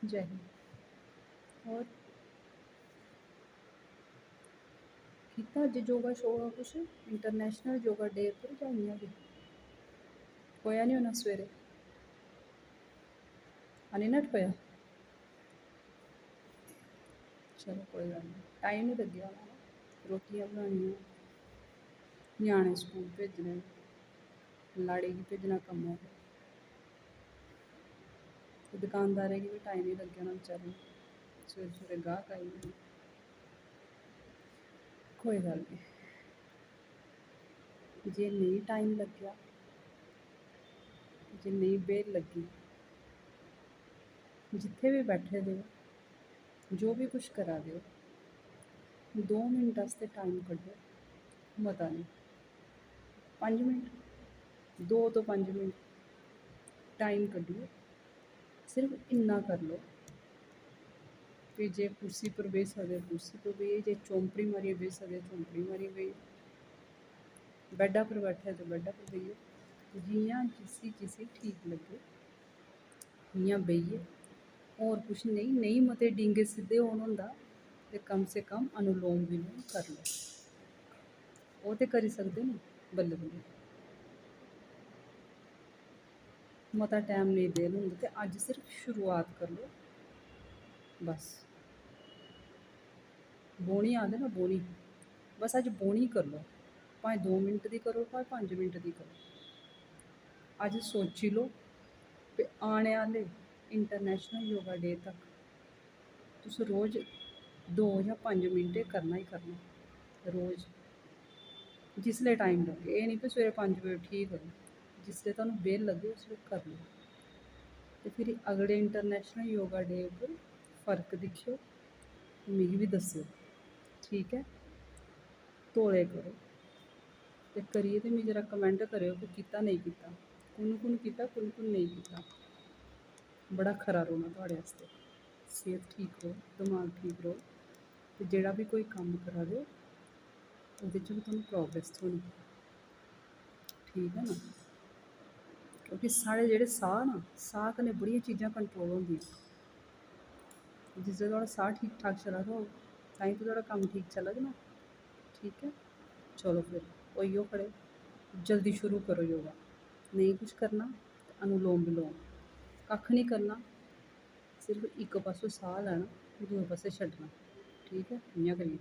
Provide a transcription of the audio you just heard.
जय हिंद। और कीता अज योगा शोगा कुछ इंटरनेशनल योगा डे पर जां इ'यां गै होया नहीं होना सवेरे हनी नट होया। चलो कोई गल्ल नहीं, टाइम नहीं लग्गेआ होना ना, रोटियां बनानियां, ञ्याणे स्कूल भेजने, लाड़े गी भेजना कम्मै पर, ते दुकानदारें गी बी टाइम नहीं लग्गेआ होना बेचारें गी, सवेरे सवेरे गाह्क आई जाने। कोई गल्ल नहीं, जे नेईं टाइम लग्गेआ, जे नेईं बेह्ल लग्गी, जित्थे बी बैठे दे हो, जो बी कुछ करा दे हो, 2 मिंट आस्तै टाइम कड्ढो, मता नहीं, 5 मिंट, 2 तो 5 मिंट टाइम कड्ढियै सिर्फ इन्ना कर लो कि जे कुर्सी पर बेही सकदे कुर्सी पर बेहियै, जे चौंपड़ी मारियै बेही सकदे चौंपड़ी मारियै बेहियै, बैड्डा पर बैठे ते बैड्डा पर बेहियै, जियां जिसी ठीक लग्गे इ'यां बेहियै। होर कुछ नेईं मते डींगे सिद्धे होन होंदा ते कम से कम अनुलोम विलोम कर लो, ओह् ते करी सकदे न बल्लें बल्लें। मता टैम नेईं देन होंदा ते अज्ज सिर्फ शुरुआत कर लो बस। बौह्नी आखदे ना बौह्नी, बस अज्ज बौह्नी कर लो, भाएं 2 मिंट दी करो भाएं 5 मिंट दी करो। अज्ज सोची लो कि आने आह्ले इंटरनेशनल योगा डे तक तुस रोज़ 2 जां 5 मिंट एह् करना ही करना, रोज़ जिसलै टाइम लग्गे। एह् निं कि सवेरे 5 बजे उट्ठियै करो, जिसलै तुहानूं बेह्ल लग्गे उसलै करी लो। ते फिर अगले इंटरनेशनल योगा डे उप्पर फर्क दिक्खेओ, मिगी बी दस्सेओ, ठीक ऐ। तौले करो ते करियै ते मिगी जरा कमैंट करेओ कि कीता नेईं कीता, कु'न कीता कु'न नेईं कीता। बड़ा खरा रौह्ना थुआढ़े आस्तै, सेह्त ठीक रौह्ग, दमाग ठीक रौह्ग, ते जेह्ड़ा बी कोई कम्म करा दे ओ ओह्दे च बी तुहानूं प्रोग्रेस थ्होनी, ठीक ऐ ना। क्योंकि साढ़े जेह्ड़े साह् न, साह् कन्नै बड़ियां चीज़ां कंट्रोल होंदियां। जिसलै थुआढ़ा साह् ठीक ठाक चला दा होग ताईं ते थुआढ़ा कम्म ठीक चलग ना, ठीक ऐ। चलो फिर होइयो खड़े, जल्दी शुरू करो योगा। नेईं कुछ करना ते अनुलोम विलोम, कक्ख निं करना, सिर्फ इक पास्सों साह् लैना दूए पास्सै छड्डना, ठीक ऐ, इ'यां करियै।